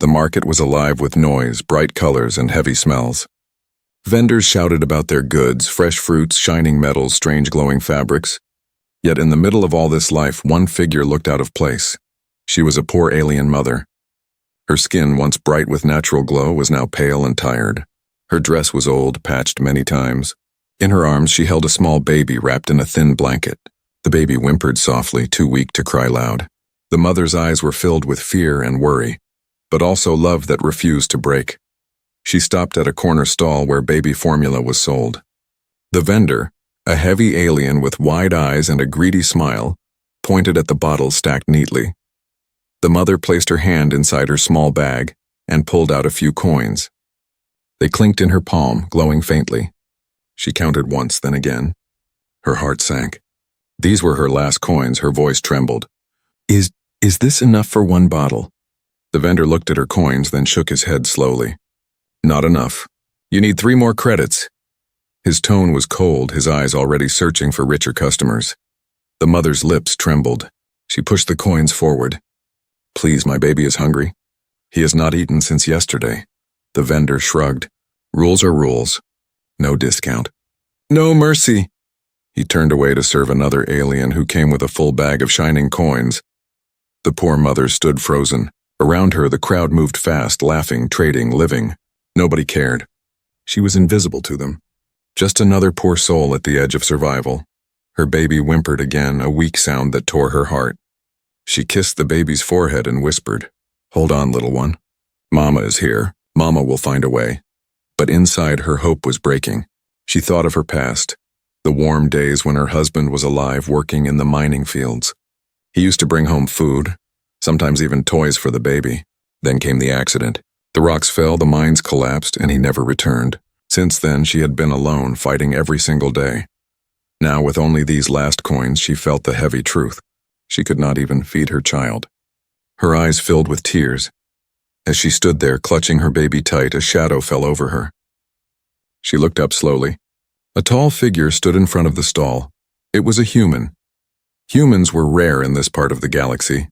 The market was alive with noise, bright colors, and heavy smells. Vendors shouted about their goods, fresh fruits, shining metals, strange glowing fabrics. Yet in the middle of all this life, one figure looked out of place. She was a poor alien mother. Her skin, once bright with natural glow, was now pale and tired. Her dress was old, patched many times. In her arms she held a small baby wrapped in a thin blanket. The baby whimpered softly, too weak to cry loud. The mother's eyes were filled with fear and worry, but also love that refused to break. She stopped at a corner stall where baby formula was sold. The vendor, a heavy alien with wide eyes and a greedy smile, pointed at the bottles stacked neatly. The mother placed her hand inside her small bag and pulled out a few coins. They clinked in her palm, glowing faintly. She counted once, then again. Her heart sank. These were her last coins. Her voice trembled. Is this enough for one bottle? The vendor looked at her coins, then shook his head slowly. Not enough. You need 3 more credits. His tone was cold, his eyes already searching for richer customers. The mother's lips trembled. She pushed the coins forward. Please, my baby is hungry. He has not eaten since yesterday. The vendor shrugged. Rules are rules. No discount. No mercy. He turned away to serve another alien who came with a full bag of shining coins. The poor mother stood frozen. Around her, the crowd moved fast, laughing, trading, living. Nobody cared. She was invisible to them. Just another poor soul at the edge of survival. Her baby whimpered again, a weak sound that tore her heart. She kissed the baby's forehead and whispered, Hold on, little one. Mama is here. Mama will find a way. But inside, her hope was breaking. She thought of her past, the warm days when her husband was alive working in the mining fields. He used to bring home food, sometimes even toys for the baby. Then came the accident. The rocks fell, the mines collapsed, and he never returned. Since then, she had been alone, fighting every single day. Now, with only these last coins, she felt the heavy truth. She could not even feed her child. Her eyes filled with tears. As she stood there, clutching her baby tight, a shadow fell over her. She looked up slowly. A tall figure stood in front of the stall. It was a human. Humans were rare in this part of the galaxy.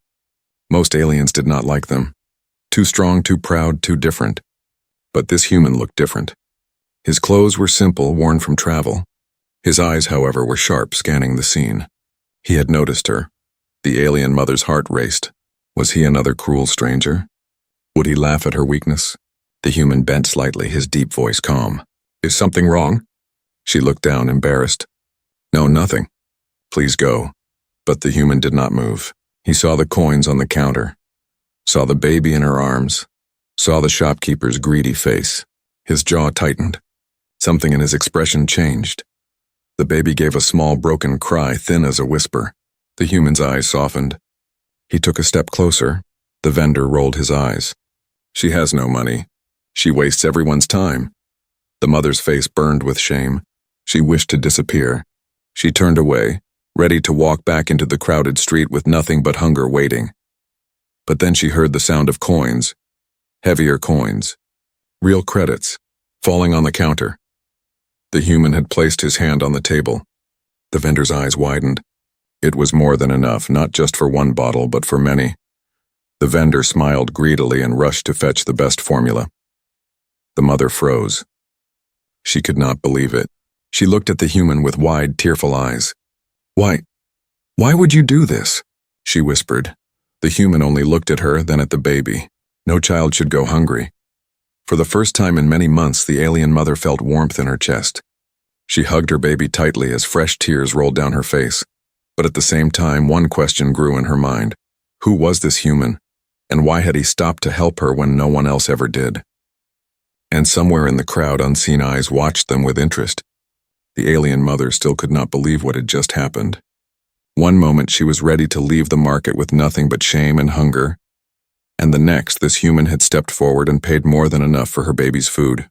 Most aliens did not like them. Too strong, too proud, too different. But this human looked different. His clothes were simple, worn from travel. His eyes, however, were sharp, scanning the scene. He had noticed her. The alien mother's heart raced. Was he another cruel stranger? Would he laugh at her weakness? The human bent slightly, his deep voice calm. Is something wrong? She looked down, embarrassed. No, nothing. Please go. But the human did not move. He saw the coins on the counter, saw the baby in her arms, saw the shopkeeper's greedy face. His jaw tightened. Something in his expression changed. The baby gave a small broken cry, thin as a whisper. The human's eyes softened. He took a step closer. The vendor rolled his eyes. She has no money. She wastes everyone's time. The mother's face burned with shame. She wished to disappear. She turned away, ready to walk back into the crowded street with nothing but hunger waiting. But then she heard the sound of coins. Heavier coins. Real credits. Falling on the counter. The human had placed his hand on the table. The vendor's eyes widened. It was more than enough, not just for one bottle, but for many. The vendor smiled greedily and rushed to fetch the best formula. The mother froze. She could not believe it. She looked at the human with wide, tearful eyes. Why would you do this? She whispered. The human only looked at her, then at the baby. No child should go hungry. For the first time in many months, the alien mother felt warmth in her chest. She hugged her baby tightly as fresh tears rolled down her face. But at the same time, one question grew in her mind. Who was this human? And why had he stopped to help her when no one else ever did? And somewhere in the crowd, unseen eyes watched them with interest. The alien mother still could not believe what had just happened. One moment she was ready to leave the market with nothing but shame and hunger, and the next this human had stepped forward and paid more than enough for her baby's food.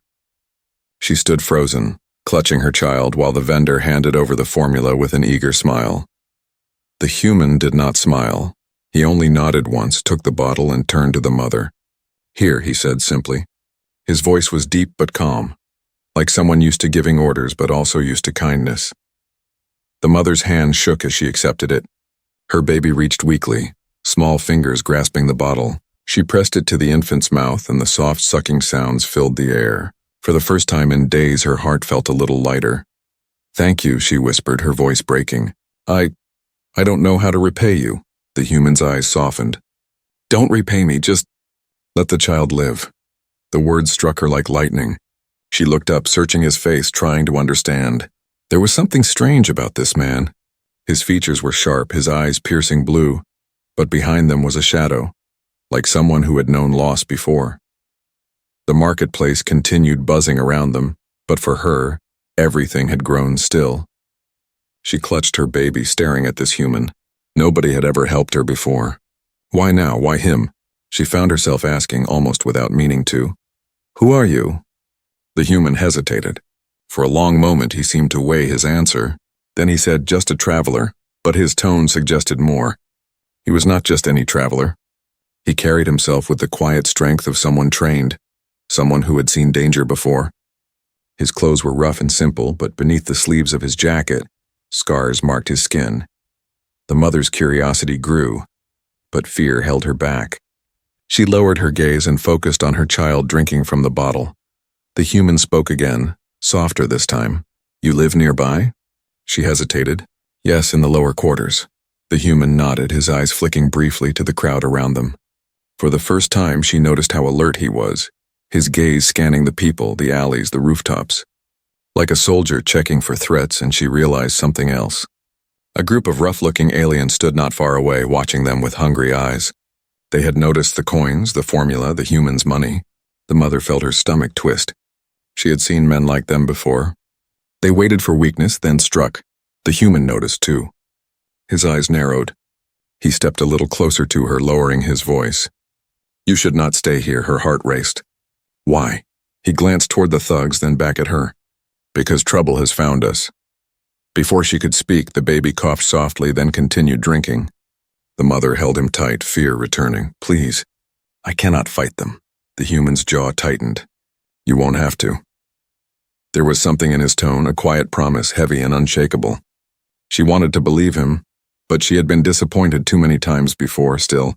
She stood frozen, clutching her child while the vendor handed over the formula with an eager smile. The human did not smile. He only nodded once, took the bottle, and turned to the mother. Here, he said simply. His voice was deep but calm, like someone used to giving orders but also used to kindness. The mother's hand shook as she accepted it. Her baby reached weakly, small fingers grasping the bottle. She pressed it to the infant's mouth, and the soft sucking sounds filled the air. For the first time in days, her heart felt a little lighter. "Thank you," she whispered, her voice breaking. I don't know how to repay you." The human's eyes softened. "Don't repay me, just let the child live." The words struck her like lightning. She looked up, searching his face, trying to understand. There was something strange about this man. His features were sharp, his eyes piercing blue, but behind them was a shadow, like someone who had known loss before. The marketplace continued buzzing around them, but for her, everything had grown still. She clutched her baby, staring at this human. Nobody had ever helped her before. Why now? Why him? She found herself asking, almost without meaning to. "Who are you?" The human hesitated. For a long moment he seemed to weigh his answer. Then he said, "Just a traveler," but his tone suggested more. He was not just any traveler. He carried himself with the quiet strength of someone trained, someone who had seen danger before. His clothes were rough and simple, but beneath the sleeves of his jacket, scars marked his skin. The mother's curiosity grew, but fear held her back. She lowered her gaze and focused on her child drinking from the bottle. The human spoke again, softer this time. "You live nearby?" She hesitated. "Yes, in the lower quarters." The human nodded, his eyes flicking briefly to the crowd around them. For the first time, she noticed how alert he was, his gaze scanning the people, the alleys, the rooftops. Like a soldier checking for threats, and she realized something else. A group of rough-looking aliens stood not far away, watching them with hungry eyes. They had noticed the coins, the formula, the human's money. The mother felt her stomach twist. She had seen men like them before. They waited for weakness, then struck. The human noticed too. His eyes narrowed. He stepped a little closer to her, lowering his voice. "You should not stay here," her heart raced. "Why?" He glanced toward the thugs, then back at her. "Because trouble has found us." Before she could speak, the baby coughed softly, then continued drinking. The mother held him tight, fear returning. "Please, I cannot fight them." The human's jaw tightened. "You won't have to." There was something in his tone, a quiet promise, heavy and unshakable. She wanted to believe him, but she had been disappointed too many times before still.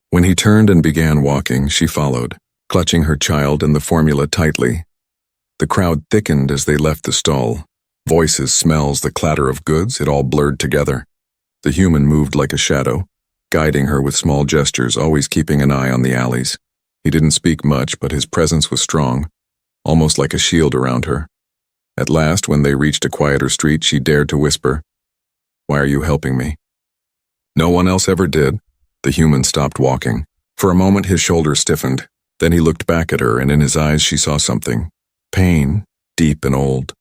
When he turned and began walking, she followed, clutching her child and the formula tightly. The crowd thickened as they left the stall. Voices, smells, the clatter of goods, it all blurred together. The human moved like a shadow, guiding her with small gestures, always keeping an eye on the alleys. He didn't speak much, but his presence was strong, almost like a shield around her. At last, when they reached a quieter street, she dared to whisper, "Why are you helping me?" No one else ever did. The human stopped walking. For a moment his shoulders stiffened. Then he looked back at her, and in his eyes she saw something. Pain, deep and old.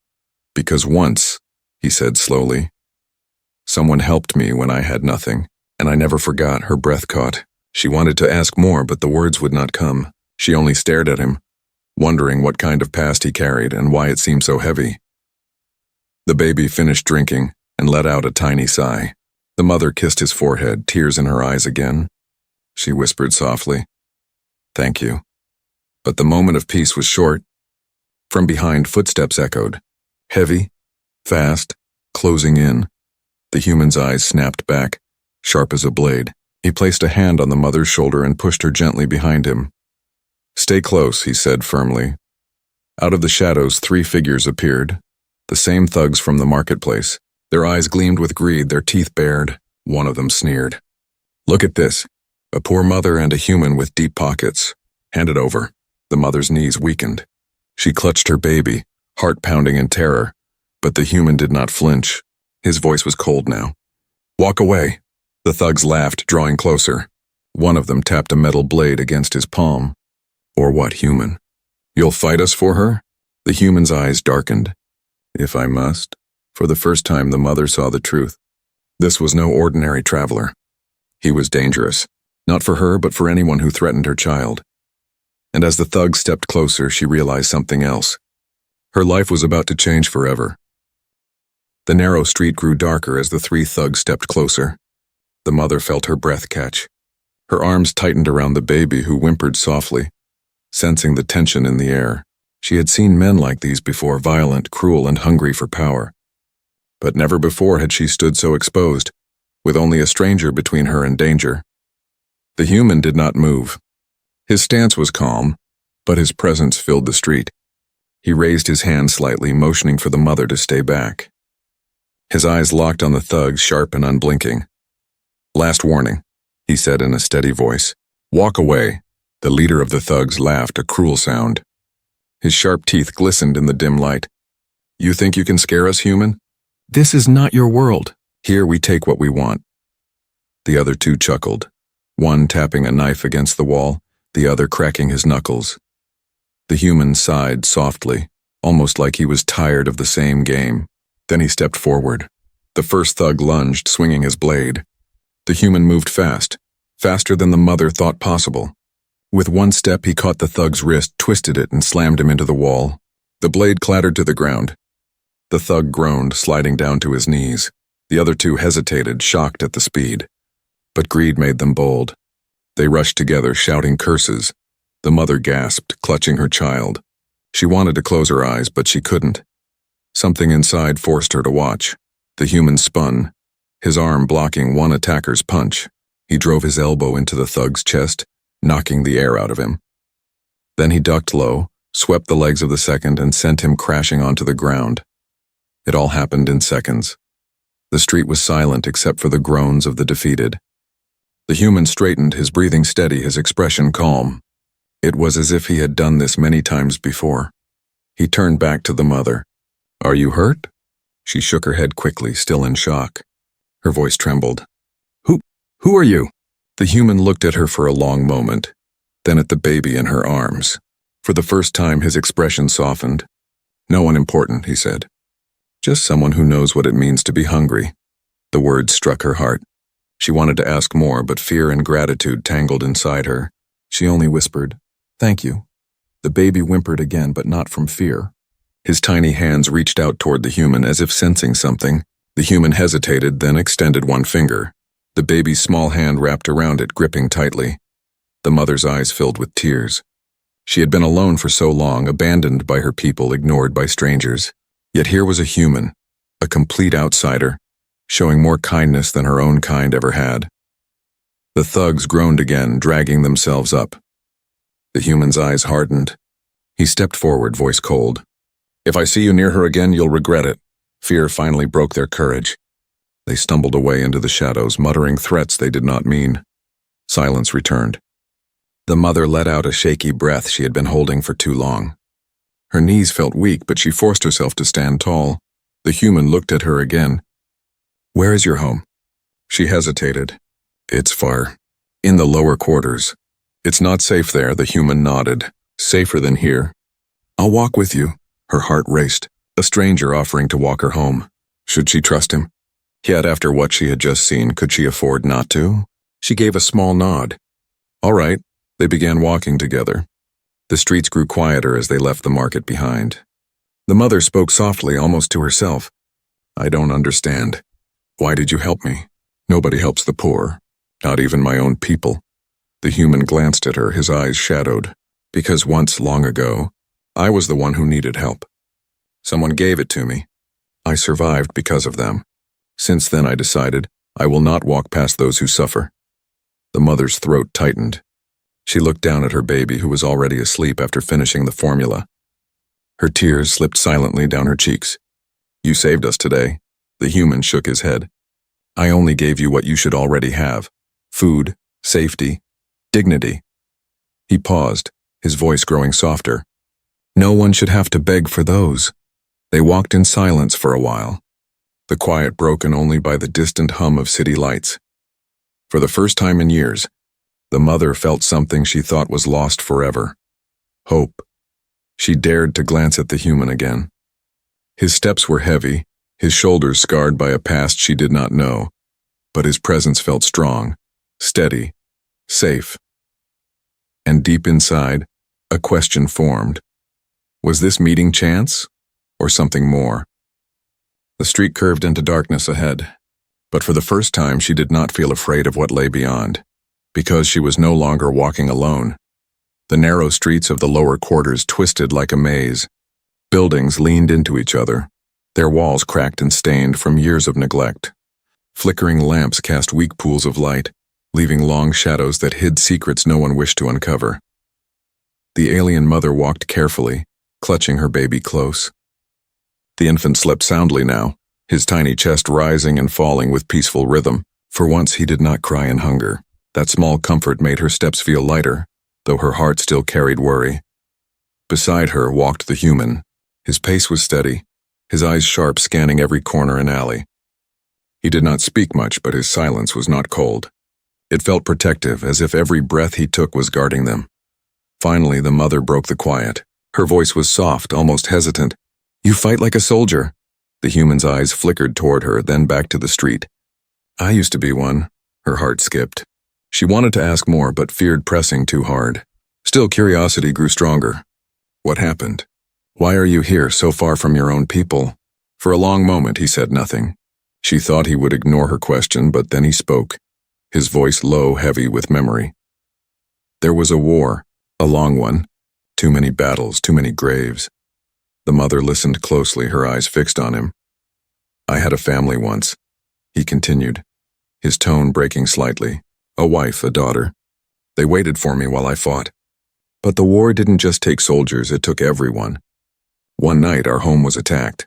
"Because once," he said slowly, "someone helped me when I had nothing, and I never forgot." Her breath caught. She wanted to ask more, but the words would not come. She only stared at him, wondering what kind of past he carried and why it seemed so heavy. The baby finished drinking and let out a tiny sigh. The mother kissed his forehead, tears in her eyes again. She whispered softly, "Thank you." But the moment of peace was short. From behind, footsteps echoed. Heavy, fast, closing in. The human's eyes snapped back, sharp as a blade. He placed a hand on the mother's shoulder and pushed her gently behind him. "Stay close," he said firmly. Out of the shadows, 3 figures appeared, the same thugs from the marketplace. Their eyes gleamed with greed, their teeth bared. One of them sneered. "Look at this. A poor mother and a human with deep pockets. Hand it over." The mother's knees weakened. She clutched her baby, heart pounding in terror, but the human did not flinch. His voice was cold now. "Walk away." The thugs laughed, drawing closer. One of them tapped a metal blade against his palm. "Or what, human? You'll fight us for her?" The human's eyes darkened. "If I must." For the first time, the mother saw the truth. This was no ordinary traveler. He was dangerous, not for her, but for anyone who threatened her child. And as the thugs stepped closer, she realized something else. Her life was about to change forever. The narrow street grew darker as the 3 thugs stepped closer. The mother felt her breath catch. Her arms tightened around the baby, who whimpered softly, sensing the tension in the air. She had seen men like these before, violent, cruel, and hungry for power. But never before had she stood so exposed, with only a stranger between her and danger. The human did not move. His stance was calm, but his presence filled the street. He raised his hand slightly, motioning for the mother to stay back. His eyes locked on the thugs, sharp and unblinking. "Last warning," he said in a steady voice. "Walk away." The leader of the thugs laughed, a cruel sound. His sharp teeth glistened in the dim light. "You think you can scare us, human? This is not your world. Here we take what we want." The other two chuckled, one tapping a knife against the wall, the other cracking his knuckles. The human sighed softly, almost like he was tired of the same game. Then he stepped forward. The first thug lunged, swinging his blade. The human moved fast, faster than the mother thought possible. With one step, he caught the thug's wrist, twisted it, and slammed him into the wall. The blade clattered to the ground. The thug groaned, sliding down to his knees. The other two hesitated, shocked at the speed. But greed made them bold. They rushed together, shouting curses. The mother gasped, clutching her child. She wanted to close her eyes, but she couldn't. Something inside forced her to watch. The human spun, his arm blocking one attacker's punch. He drove his elbow into the thug's chest, knocking the air out of him. Then he ducked low, swept the legs of the second, and sent him crashing onto the ground. It all happened in seconds. The street was silent except for the groans of the defeated. The human straightened, his breathing steady, his expression calm. It was as if he had done this many times before. He turned back to the mother. "Are you hurt?" She shook her head quickly, still in shock. Her voice trembled. Who are you?" The human looked at her for a long moment, then at the baby in her arms. For the first time, his expression softened. "No one important," he said. "Just someone who knows what it means to be hungry." The words struck her heart. She wanted to ask more, but fear and gratitude tangled inside her. She only whispered, "Thank you." The baby whimpered again, but not from fear. His tiny hands reached out toward the human as if sensing something. The human hesitated, then extended one finger. The baby's small hand wrapped around it, gripping tightly. The mother's eyes filled with tears. She had been alone for so long, abandoned by her people, ignored by strangers. Yet here was a human, a complete outsider, showing more kindness than her own kind ever had. The thugs groaned again, dragging themselves up. The human's eyes hardened. He stepped forward, voice cold. "If I see you near her again, you'll regret it." Fear finally broke their courage. They stumbled away into the shadows, muttering threats they did not mean. Silence returned. The mother let out a shaky breath she had been holding for too long. Her knees felt weak, but she forced herself to stand tall. The human looked at her again. "Where is your home?" She hesitated. "It's far. In the lower quarters." "It's not safe there," the human nodded. "Safer than here." "I'll walk with you." Her heart raced. A stranger offering to walk her home. Should she trust him? Yet after what she had just seen, could she afford not to? She gave a small nod. All right. They began walking together. The streets grew quieter as they left the market behind. The mother spoke softly, almost to herself. "I don't understand. Why did you help me? Nobody helps the poor, not even my own people." The human glanced at her, his eyes shadowed. "Because once, long ago, I was the one who needed help. Someone gave it to me. I survived because of them. Since then I decided I will not walk past those who suffer." The mother's throat tightened. She looked down at her baby, who was already asleep after finishing the formula. Her tears slipped silently down her cheeks. "You saved us today." The human shook his head. "I only gave you what you should already have. Food, safety, dignity." He paused, his voice growing softer. "No one should have to beg for those." They walked in silence for a while, the quiet broken only by the distant hum of city lights. For the first time in years, the mother felt something she thought was lost forever. Hope. She dared to glance at the human again. His steps were heavy, his shoulders scarred by a past she did not know, but his presence felt strong, steady, safe. And deep inside, a question formed. Was this meeting chance, or something more? The street curved into darkness ahead, but for the first time she did not feel afraid of what lay beyond, because she was no longer walking alone. The narrow streets of the lower quarters twisted like a maze. Buildings leaned into each other, their walls cracked and stained from years of neglect. Flickering lamps cast weak pools of light, leaving long shadows that hid secrets no one wished to uncover. The alien mother walked carefully, clutching her baby close. The infant slept soundly now, his tiny chest rising and falling with peaceful rhythm. For once he did not cry in hunger. That small comfort made her steps feel lighter, though her heart still carried worry. Beside her walked the human. His pace was steady, his eyes sharp, scanning every corner and alley. He did not speak much, but his silence was not cold. It felt protective, as if every breath he took was guarding them. Finally, the mother broke the quiet. Her voice was soft, almost hesitant. "You fight like a soldier." The human's eyes flickered toward her, then back to the street. "I used to be one." Her heart skipped. She wanted to ask more, but feared pressing too hard. Still, curiosity grew stronger. "What happened? Why are you here, so far from your own people?" For a long moment he said nothing. She thought he would ignore her question, but then he spoke, his voice low, heavy with memory. "There was a war, a long one. Too many battles, too many graves." The mother listened closely, her eyes fixed on him. "I had a family once," he continued, his tone breaking slightly. "A wife, a daughter. They waited for me while I fought. But the war didn't just take soldiers, it took everyone. One night our home was attacked.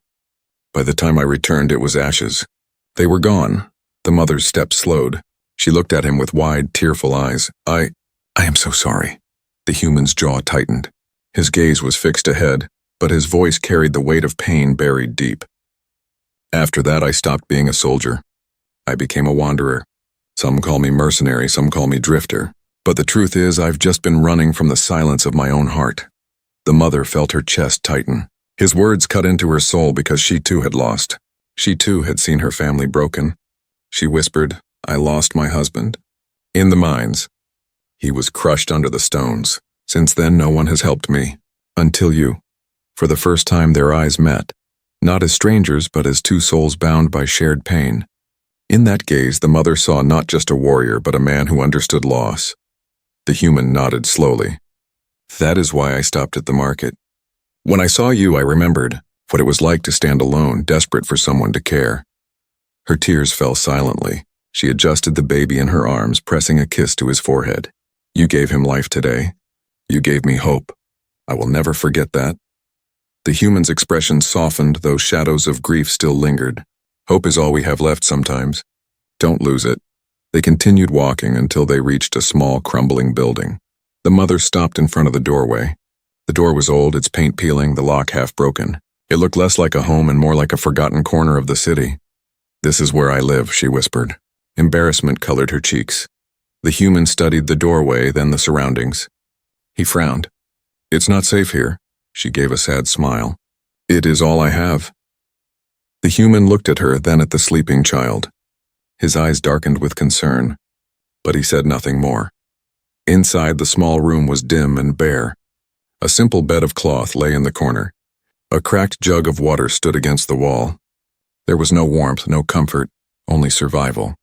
By the time I returned, it was ashes. They were gone." The mother's steps slowed. She looked at him with wide, tearful eyes. I am so sorry." The human's jaw tightened. His gaze was fixed ahead, but his voice carried the weight of pain buried deep. "After that, I stopped being a soldier. I became a wanderer. Some call me mercenary, some call me drifter. But the truth is, I've just been running from the silence of my own heart." The mother felt her chest tighten. His words cut into her soul because she too had lost. She too had seen her family broken. She whispered, "I lost my husband. In the mines. He was crushed under the stones. Since then, no one has helped me. Until you." For the first time, their eyes met. Not as strangers, but as two souls bound by shared pain. In that gaze, the mother saw not just a warrior, but a man who understood loss. The human nodded slowly. "That is why I stopped at the market. When I saw you, I remembered what it was like to stand alone, desperate for someone to care." Her tears fell silently. She adjusted the baby in her arms, pressing a kiss to his forehead. "You gave him life today. You gave me hope. I will never forget that." The human's expression softened, though shadows of grief still lingered. "Hope is all we have left sometimes. Don't lose it." They continued walking until they reached a small, crumbling building. The mother stopped in front of the doorway. The door was old, its paint peeling, the lock half broken. It looked less like a home and more like a forgotten corner of the city. "This is where I live," she whispered. Embarrassment colored her cheeks. The human studied the doorway, then the surroundings. He frowned. "It's not safe here." She gave a sad smile. "It is all I have." The human looked at her, then at the sleeping child. His eyes darkened with concern, but he said nothing more. Inside, the small room was dim and bare. A simple bed of cloth lay in the corner. A cracked jug of water stood against the wall. There was no warmth, no comfort, only survival.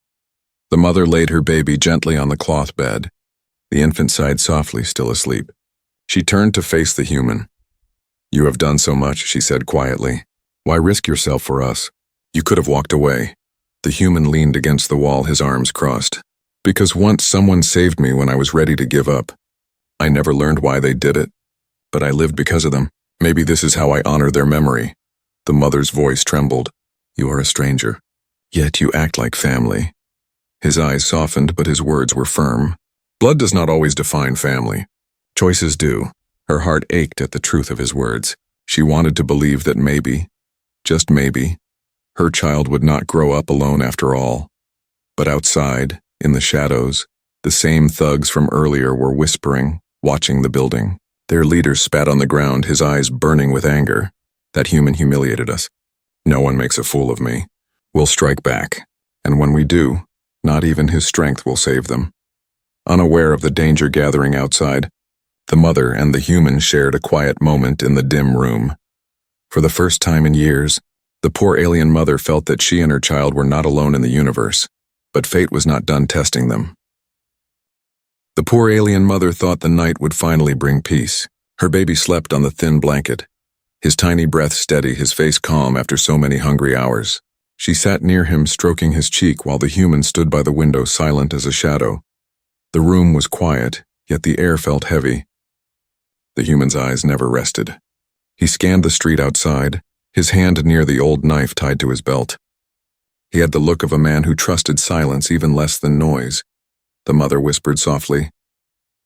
The mother laid her baby gently on the cloth bed. The infant sighed softly, still asleep. She turned to face the human. "You have done so much," she said quietly. "Why risk yourself for us? You could have walked away." The human leaned against the wall, his arms crossed. "Because once someone saved me when I was ready to give up. I never learned why they did it, but I lived because of them. Maybe this is how I honor their memory." The mother's voice trembled. "You are a stranger, yet you act like family." His eyes softened, but his words were firm. Blood does not always define family. Choices do. Her heart ached at the truth of his words. She wanted to believe that maybe, just maybe, her child would not grow up alone after all. But outside, in the shadows, the same thugs from earlier were whispering, watching the building. Their leader spat on the ground, his eyes burning with anger. "That human humiliated us. No one makes a fool of me. We'll strike back. And when we do, not even his strength will save them." Unaware of the danger gathering outside, the mother and the human shared a quiet moment in the dim room. For the first time in years, the poor alien mother felt that she and her child were not alone in the universe, but fate was not done testing them. The poor alien mother thought the night would finally bring peace. Her baby slept on the thin blanket, his tiny breath steady, his face calm after so many hungry hours. She sat near him, stroking his cheek, while the human stood by the window, silent as a shadow. The room was quiet, yet the air felt heavy. The human's eyes never rested. He scanned the street outside, his hand near the old knife tied to his belt. He had the look of a man who trusted silence even less than noise. The mother whispered softly,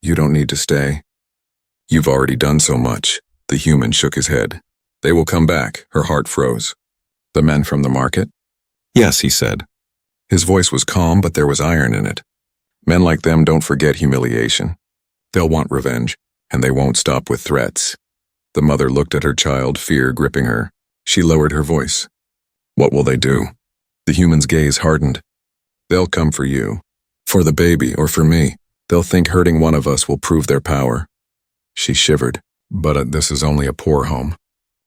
"You don't need to stay." "You've already done so much." The human shook his head. "They will come back." Her heart froze. "The men from the market?" "Yes," he said. His voice was calm, but there was iron in it. "Men like them don't forget humiliation. They'll want revenge, and they won't stop with threats." The mother looked at her child, fear gripping her. She lowered her voice. "What will they do?" The human's gaze hardened. "They'll come for you. For the baby, or for me. They'll think hurting one of us will prove their power." She shivered. "But this is only a poor home.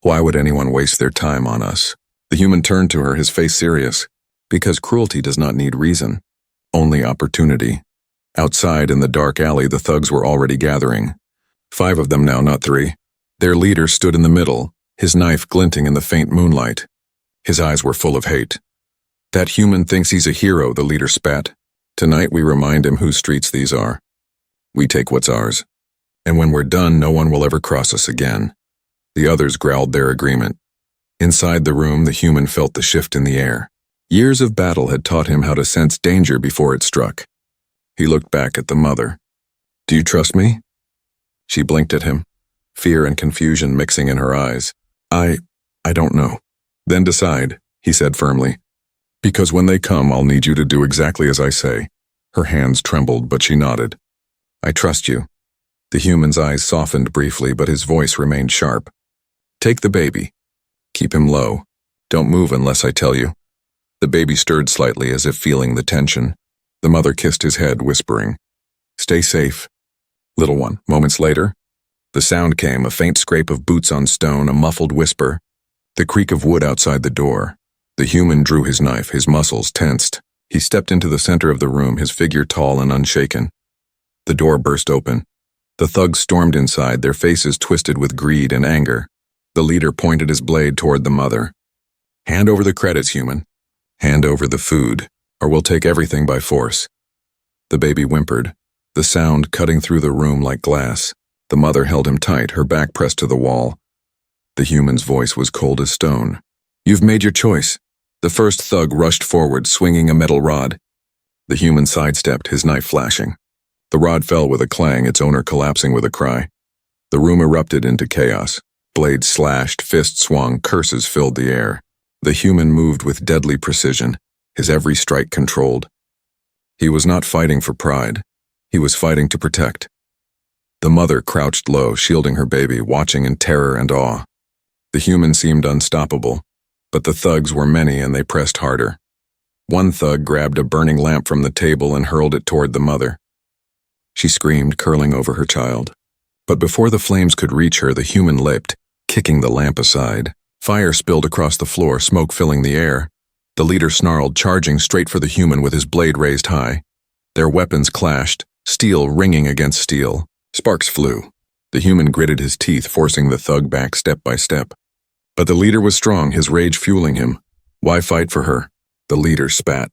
Why would anyone waste their time on us?" The human turned to her, his face serious. "Because cruelty does not need reason. Only opportunity." Outside, in the dark alley, the thugs were already gathering. 5 of them now, not 3. Their leader stood in the middle, his knife glinting in the faint moonlight. His eyes were full of hate. "That human thinks he's a hero," the leader spat. "Tonight we remind him whose streets these are. We take what's ours. And when we're done, no one will ever cross us again." The others growled their agreement. Inside the room, the human felt the shift in the air. Years of battle had taught him how to sense danger before it struck. He looked back at the mother. "Do you trust me?" She blinked at him, fear and confusion mixing in her eyes. I don't know." "Then decide," he said firmly. "Because when they come, I'll need you to do exactly as I say." Her hands trembled, but she nodded. "I trust you." The human's eyes softened briefly, but his voice remained sharp. "Take the baby. Keep him low. Don't move unless I tell you." The baby stirred slightly as if feeling the tension. The mother kissed his head, whispering, "Stay safe, little one." Moments later, the sound came, a faint scrape of boots on stone, a muffled whisper, the creak of wood outside the door. The human drew his knife, his muscles tensed. He stepped into the center of the room, his figure tall and unshaken. The door burst open. The thugs stormed inside, their faces twisted with greed and anger. The leader pointed his blade toward the mother. "Hand over the credits, human. Hand over the food, or we'll take everything by force." The baby whimpered, the sound cutting through the room like glass. The mother held him tight, her back pressed to the wall. The human's voice was cold as stone. "You've made your choice." The first thug rushed forward, swinging a metal rod. The human sidestepped, his knife flashing. The rod fell with a clang, its owner collapsing with a cry. The room erupted into chaos. Blades slashed, fists swung, curses filled the air. The human moved with deadly precision, his every strike controlled. He was not fighting for pride. He was fighting to protect. The mother crouched low, shielding her baby, watching in terror and awe. The human seemed unstoppable, but the thugs were many and they pressed harder. One thug grabbed a burning lamp from the table and hurled it toward the mother. She screamed, curling over her child. But before the flames could reach her, the human leapt, kicking the lamp aside. Fire spilled across the floor, smoke filling the air. The leader snarled, charging straight for the human with his blade raised high. Their weapons clashed, steel ringing against steel. Sparks flew. The human gritted his teeth, forcing the thug back step by step. But the leader was strong, his rage fueling him. Why fight for her? The leader spat.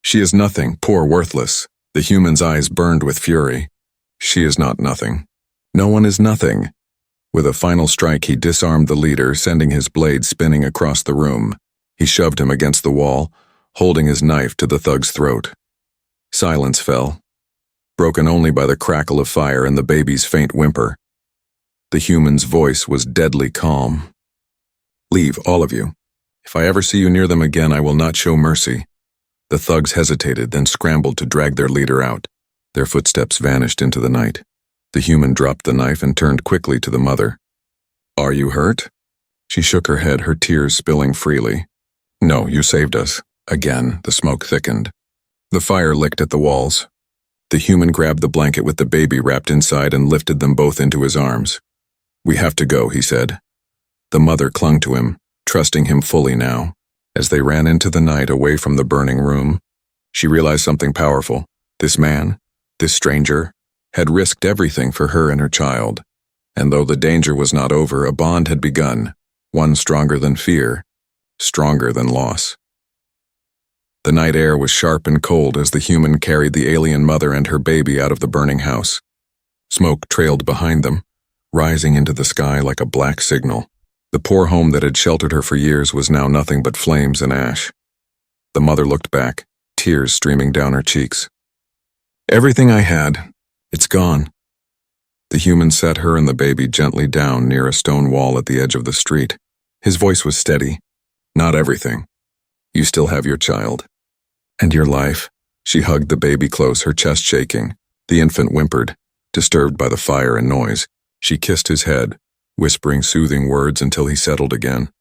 "She is nothing, poor, worthless." The human's eyes burned with fury. "She is not nothing. No one is nothing." With a final strike, he disarmed the leader, sending his blade spinning across the room. He shoved him against the wall, holding his knife to the thug's throat. Silence fell, broken only by the crackle of fire and the baby's faint whimper. The human's voice was deadly calm. "Leave, all of you. If I ever see you near them again, I will not show mercy." The thugs hesitated, then scrambled to drag their leader out. Their footsteps vanished into the night. The human dropped the knife and turned quickly to the mother. "Are you hurt?" She shook her head, her tears spilling freely. "No, you saved us." Again, the smoke thickened. The fire licked at the walls. The human grabbed the blanket with the baby wrapped inside and lifted them both into his arms. "We have to go," he said. The mother clung to him, trusting him fully now. As they ran into the night away from the burning room, she realized something powerful. This man, this stranger, had risked everything for her and her child. And though the danger was not over, a bond had begun, one stronger than fear, stronger than loss. The night air was sharp and cold as the human carried the alien mother and her baby out of the burning house. Smoke trailed behind them, rising into the sky like a black signal. The poor home that had sheltered her for years was now nothing but flames and ash. The mother looked back, tears streaming down her cheeks. "Everything I had, it's gone." The human set her and the baby gently down near a stone wall at the edge of the street. His voice was steady. "Not everything. You still have your child. And your life." She hugged the baby close, her chest shaking. The infant whimpered, disturbed by the fire and noise. She kissed his head, whispering soothing words until he settled again.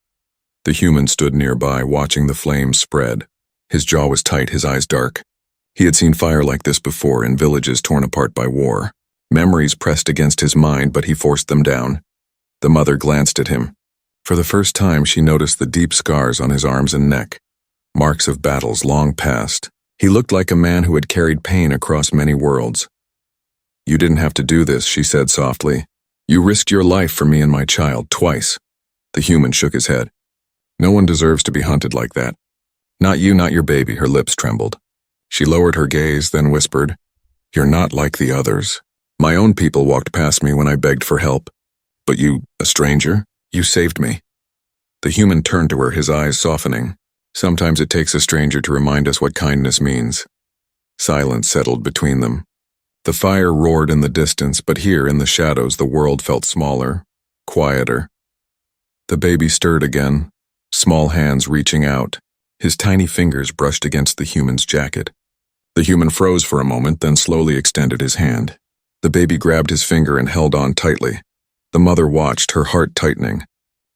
The human stood nearby, watching the flames spread. His jaw was tight, his eyes dark. He had seen fire like this before in villages torn apart by war. Memories pressed against his mind, but he forced them down. The mother glanced at him. For the first time, she noticed the deep scars on his arms and neck, marks of battles long past. He looked like a man who had carried pain across many worlds. "You didn't have to do this," she said softly. "You risked your life for me and my child, twice." The human shook his head. "No one deserves to be hunted like that. Not you, not your baby." Her lips trembled. She lowered her gaze, then whispered, "You're not like the others. My own people walked past me when I begged for help. But you, a stranger, you saved me." The human turned to her, his eyes softening. "Sometimes it takes a stranger to remind us what kindness means." Silence settled between them. The fire roared in the distance, but here in the shadows the world felt smaller, quieter. The baby stirred again, small hands reaching out. His tiny fingers brushed against the human's jacket. The human froze for a moment, then slowly extended his hand. The baby grabbed his finger and held on tightly. The mother watched, her heart tightening.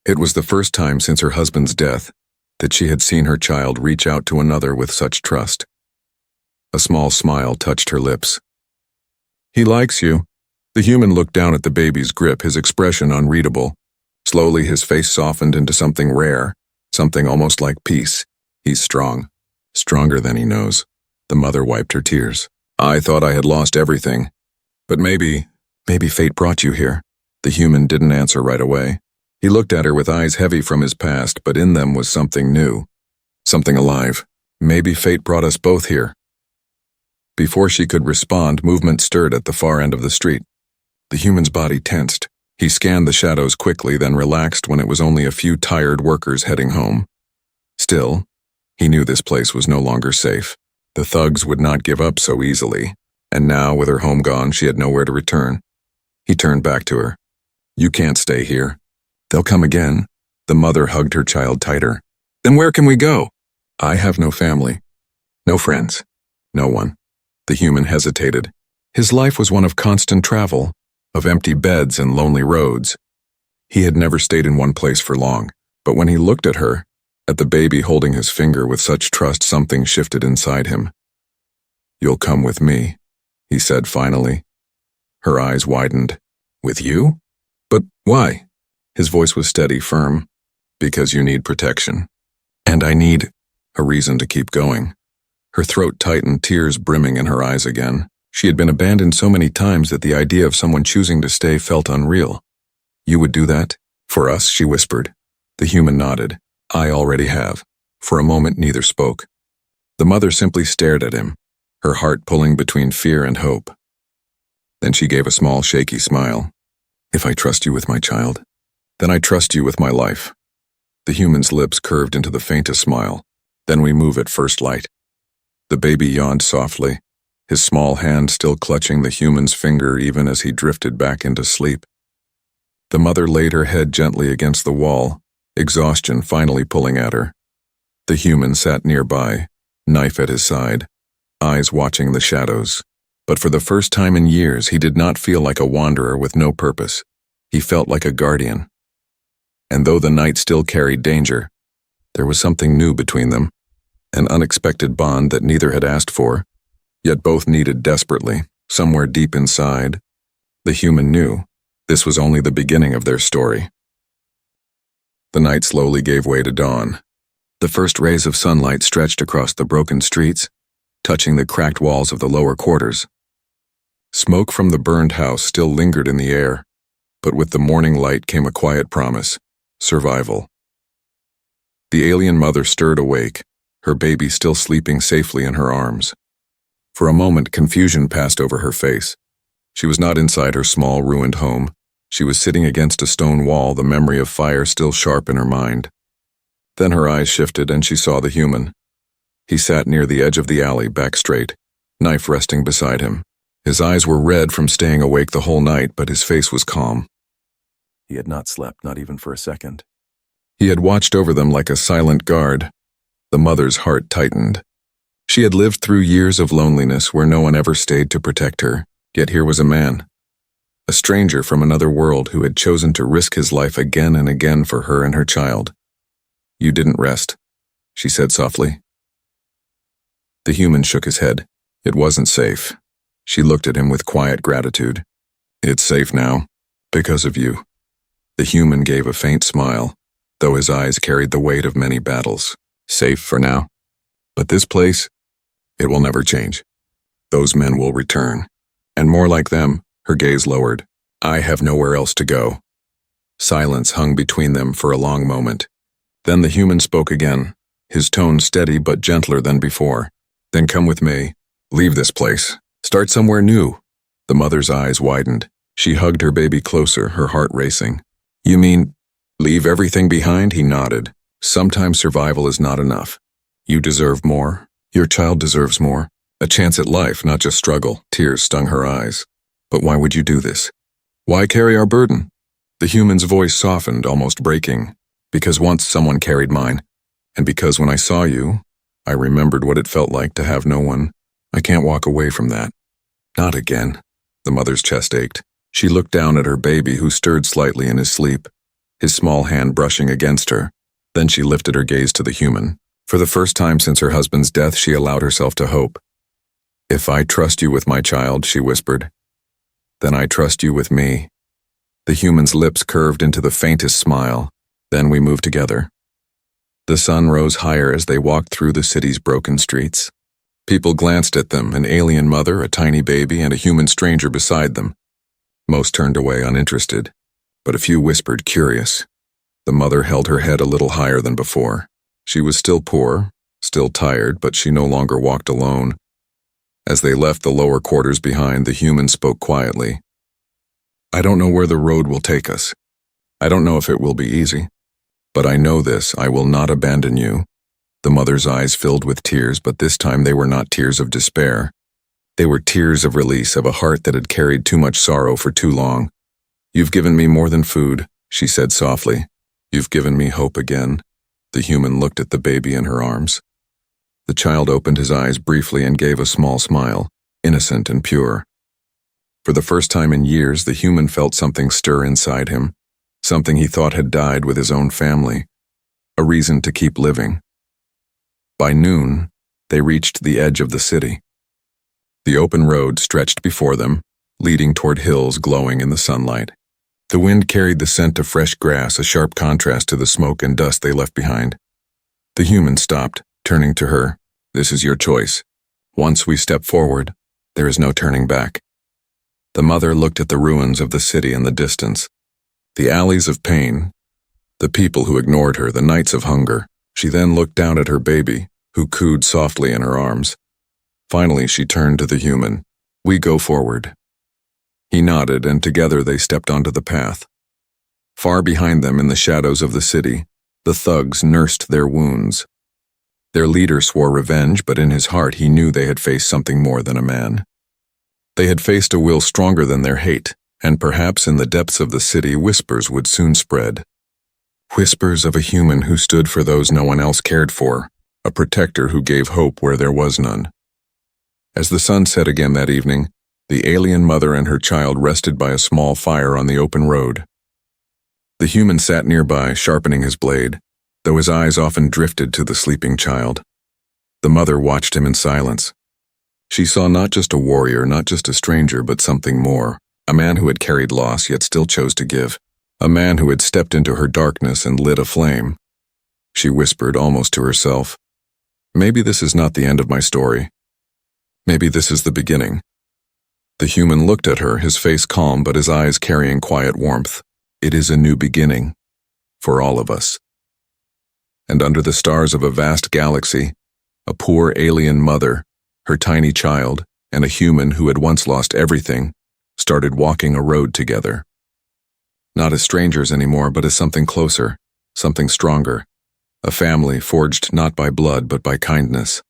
It was the first time since her husband's death that she had seen her child reach out to another with such trust. A small smile touched her lips. "He likes you." The human looked down at the baby's grip, his expression unreadable. Slowly his face softened into something rare, something almost like peace. "He's strong. Stronger than he knows." The mother wiped her tears. "I thought I had lost everything. But maybe fate brought you here." The human didn't answer right away. He looked at her with eyes heavy from his past, but in them was something new, something alive. "Maybe fate brought us both here." Before she could respond, movement stirred at the far end of the street. The human's body tensed. He scanned the shadows quickly, then relaxed when it was only a few tired workers heading home. Still, he knew this place was no longer safe. The thugs would not give up so easily, and now, with her home gone, she had nowhere to return. He turned back to her. "You can't stay here. They'll come again." The mother hugged her child tighter. "Then where can we go?" "I have no family. No friends. No one." The human hesitated. His life was one of constant travel, of empty beds and lonely roads. He had never stayed in one place for long, but when he looked at her, at the baby holding his finger with such trust, something shifted inside him. "You'll come with me," he said finally. Her eyes widened. "With you? But why?" His voice was steady, firm. "Because you need protection. And I need a reason to keep going." Her throat tightened, tears brimming in her eyes again. She had been abandoned so many times that the idea of someone choosing to stay felt unreal. "You would do that? For us?" she whispered. The human nodded. "I already have." For a moment neither spoke. The mother simply stared at him, her heart pulling between fear and hope. Then she gave a small, shaky smile. "If I trust you with my child, then I trust you with my life." The human's lips curved into the faintest smile. "Then we move at first light." The baby yawned softly, his small hand still clutching the human's finger even as he drifted back into sleep. The mother laid her head gently against the wall, exhaustion finally pulling at her. The human sat nearby, knife at his side, eyes watching the shadows. But for the first time in years, he did not feel like a wanderer with no purpose. He felt like a guardian. And though the night still carried danger, there was something new between them, an unexpected bond that neither had asked for, yet both needed desperately. Somewhere deep inside, the human knew this was only the beginning of their story. The night slowly gave way to dawn. The first rays of sunlight stretched across the broken streets, touching the cracked walls of the lower quarters. Smoke from the burned house still lingered in the air, but with the morning light came a quiet promise: survival. The alien mother stirred awake, her baby still sleeping safely in her arms. For a moment, confusion passed over her face. She was not inside her small, ruined home. She was sitting against a stone wall, the memory of fire still sharp in her mind. Then her eyes shifted and she saw the human. He sat near the edge of the alley, back straight, knife resting beside him. His eyes were red from staying awake the whole night, but his face was calm. He had not slept, not even for a second. He had watched over them like a silent guard. The mother's heart tightened. She had lived through years of loneliness where no one ever stayed to protect her, yet here was a man. A stranger from another world who had chosen to risk his life again and again for her and her child. "You didn't rest," she said softly. The human shook his head. It wasn't safe. She looked at him with quiet gratitude. "It's safe now, because of you." The human gave a faint smile, though his eyes carried the weight of many battles. "Safe for now. But this place, it will never change. Those men will return. And more like them," her gaze lowered. "I have nowhere else to go." Silence hung between them for a long moment. Then the human spoke again, his tone steady but gentler than before. "Then come with me. Leave this place. Start somewhere new." The mother's eyes widened. She hugged her baby closer, her heart racing. "You mean, leave everything behind?" He nodded. "Sometimes survival is not enough. You deserve more. Your child deserves more. A chance at life, not just struggle." Tears stung her eyes. "But why would you do this? Why carry our burden?" The human's voice softened, almost breaking. "Because once someone carried mine. And because when I saw you, I remembered what it felt like to have no one. I can't walk away from that. Not again." The mother's chest ached. She looked down at her baby, who stirred slightly in his sleep, his small hand brushing against her. Then she lifted her gaze to the human. For the first time since her husband's death, she allowed herself to hope. "If I trust you with my child," she whispered, "then I trust you with me." The human's lips curved into the faintest smile. Then we moved together. The sun rose higher as they walked through the city's broken streets. People glanced at them, an alien mother, a tiny baby, and a human stranger beside them. Most turned away uninterested, but a few whispered, curious. The mother held her head a little higher than before. She was still poor, still tired, but she no longer walked alone. As they left the lower quarters behind, the human spoke quietly. "I don't know where the road will take us. I don't know if it will be easy. But I know this, I will not abandon you." The mother's eyes filled with tears, but this time they were not tears of despair. They were tears of release, of a heart that had carried too much sorrow for too long. "You've given me more than food," she said softly. "You've given me hope again." The human looked at the baby in her arms. The child opened his eyes briefly and gave a small smile, innocent and pure. For the first time in years, the human felt something stir inside him, something he thought had died with his own family, a reason to keep living. By noon, they reached the edge of the city. The open road stretched before them, leading toward hills glowing in the sunlight. The wind carried the scent of fresh grass, a sharp contrast to the smoke and dust they left behind. The human stopped, turning to her. "This is your choice. Once we step forward, there is no turning back." The mother looked at the ruins of the city in the distance, the alleys of pain, the people who ignored her, the nights of hunger. She then looked down at her baby, who cooed softly in her arms. Finally, she turned to the human. "We go forward." He nodded, and together they stepped onto the path. Far behind them, in the shadows of the city, the thugs nursed their wounds. Their leader swore revenge, but in his heart he knew they had faced something more than a man. They had faced a will stronger than their hate, and perhaps in the depths of the city whispers would soon spread. Whispers of a human who stood for those no one else cared for, a protector who gave hope where there was none. As the sun set again that evening, the alien mother and her child rested by a small fire on the open road. The human sat nearby, sharpening his blade, though his eyes often drifted to the sleeping child. The mother watched him in silence. She saw not just a warrior, not just a stranger, but something more, a man who had carried loss yet still chose to give, a man who had stepped into her darkness and lit a flame. She whispered, almost to herself, "Maybe this is not the end of my story. Maybe this is the beginning." The human looked at her, his face calm but his eyes carrying quiet warmth. "It is a new beginning. For all of us." And under the stars of a vast galaxy, a poor alien mother, her tiny child, and a human who had once lost everything, started walking a road together. Not as strangers anymore, but as something closer, something stronger. A family forged not by blood but by kindness.